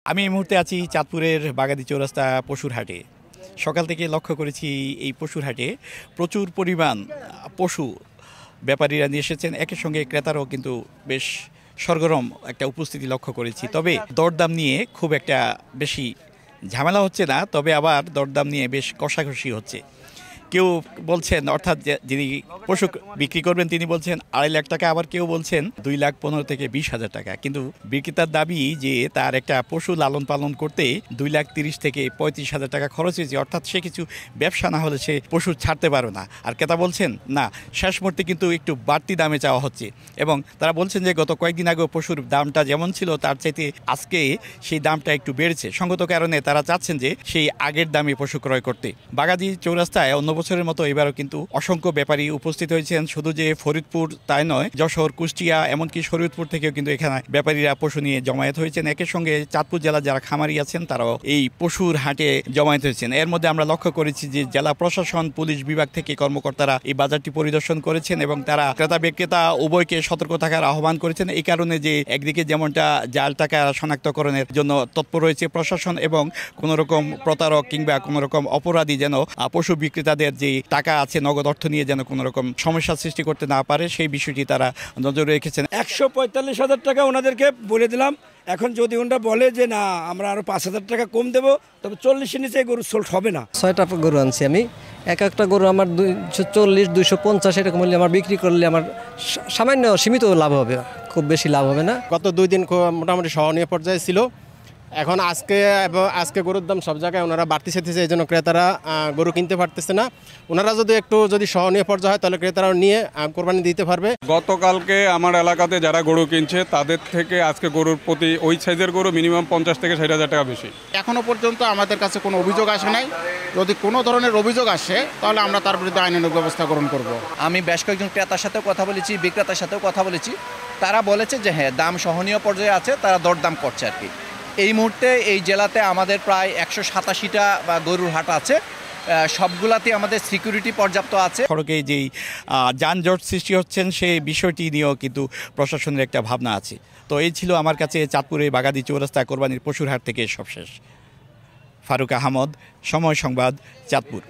আমি এই মুহূর্তে আছি চাঁদপুরের বাগাদি চৌরাস্তা পশুর হাটে। সকাল থেকে লক্ষ্য করেছি এই পশুর হাটে প্রচুর পরিমাণ পশু ব্যাপারীরা নিয়ে এসেছেন, একের সঙ্গে ক্রেতারাও কিন্তু বেশ সরগরম একটা উপস্থিতি লক্ষ্য করেছি। তবে দরদাম নিয়ে খুব একটা বেশি ঝামেলা হচ্ছে না, তবে আবার দরদাম নিয়ে বেশ কষাকষি হচ্ছে। কেউ বলছেন, অর্থাৎ যিনি পশু বিক্রি করবেন তিনি বলছেন 2.5 লাখ টাকা, আবার কেউ বলছেন 2,15,000 থেকে 20,000 টাকা। কিন্তু বিক্রেতার দাবি যে তার একটা পশু লালন পালন করতে 2,30,000 থেকে 35,000 টাকা খরচ হয়েছে, অর্থাৎ সে কিছু ব্যবসা না হলে সে পশু ছাড়তে পারবে না। আর ক্রেতা বলছেন না, শেষ মুহূর্তে কিন্তু একটু বাড়তি দামে চাওয়া হচ্ছে, এবং তারা বলছেন যে গত কয়েকদিন আগেও পশুর দামটা যেমন ছিল তার চাইতে আজকে সেই দামটা একটু বেড়েছে। সঙ্গত কারণে তারা চাচ্ছেন যে সেই আগের দামে পশু ক্রয় করতে। বাগাদি চৌরাস্তায় অন্য বছরের মতো এবারও কিন্তু অসংখ্য ব্যাপারী উপস্থিত হয়েছেন। শুধু যে ফরিদপুর তাই নয়, যশোর, কুষ্টিয়া, এমনকি শরীয়তপুর থেকেও কিন্তু এখানে ব্যাপারীরা পশু নিয়ে জমায়েত হয়েছেন। একের সঙ্গে চাঁদপুর জেলার যারা খামারি আছেন তারাও এই পশুর হাটে জমায়েত হয়েছেন। এর মধ্যে আমরা লক্ষ্য করেছি যে জেলা প্রশাসন, পুলিশ বিভাগ থেকে কর্মকর্তারা এই বাজারটি পরিদর্শন করেছেন এবং তারা ক্রেতা বিক্রেতা উভয়কে সতর্ক থাকার আহ্বান করেছেন। এই কারণে যে একদিকে যেমনটা জাল টাকা শনাক্তকরণের জন্য তৎপর রয়েছে প্রশাসন, এবং কোনো রকম প্রতারক কিংবা কোনো রকম অপরাধী যেন পশু বিক্রেতাদের যে টাকা আছে, নগদ অর্থ নিয়ে যেন কোনো রকম সমস্যার সৃষ্টি করতে না পারে, সেই বিষয়টি তারা নজরে রেখেছেন। 145,000 টাকা ওনাদেরকে বলে দিলাম। এখন যদি ওনারা বলে যে না আমরা আরো 5,000 টাকা কম দেবো, তবে 40-এর নিচে গরু সোল্ড হবে না। 6টা গরু আনছি আমি। এক একটা গরু আমার 240, 250 এরকম হলে আমার বিক্রি করলে আমার সামান্য সীমিত লাভ হবে, খুব বেশি লাভ হবে না। গত 2 দিন মোটামুটি সহনীয় পর্যায়ে ছিল। এখন আজকে গরুর দাম সব জায়গায় ওনারা বাড়তি চেয়েছে, এই জন্য ক্রেতারা গরু কিনতে পারতেছে না। ওনারা যদি সহনীয় পর্যায়ে হয় তাহলে ক্রেতারাও নিয়ে কোরবানি দিতে পারবে। গতকালকে আমার এলাকাতে যারা গরু কিনছে তাদের থেকে আজকে গরুর প্রতি ওই সাইজের গরু মিনিমাম 50 থেকে 60,000 টাকা বেশি। এখনো পর্যন্ত আমাদের কাছে কোনো অভিযোগ আসে নাই। যদি কোনো ধরনের অভিযোগ আসে তাহলে আমরা তার বিরুদ্ধে আইনানুগ ব্যবস্থা গ্রহণ করব। আমি বেশ কয়েকজন ক্রেতার সাথেও কথা বলেছি, বিক্রেতার সাথেও কথা বলেছি। তারা বলেছে যে হ্যাঁ, দাম সহনীয় পর্যায়ে আছে, তারা দরদাম করছে আর কি। এই মুহূর্তে এই জেলাতে আমাদের প্রায় 187টা গরুর হাট আছে, সবগুলাতে আমাদের সিকিউরিটি পর্যাপ্ত আছে। সড়কে যেই যানজট সৃষ্টি হচ্ছেন সেই বিষয়টি নিয়েও কিন্তু প্রশাসনের একটা ভাবনা আছে। তো এই ছিল আমার কাছে চাঁদপুরে বাগাদি চৌরাস্তা কোরবানির পশুর হাট থেকে সবশেষ। ফারুক আহমদ, সময় সংবাদ, চাঁদপুর।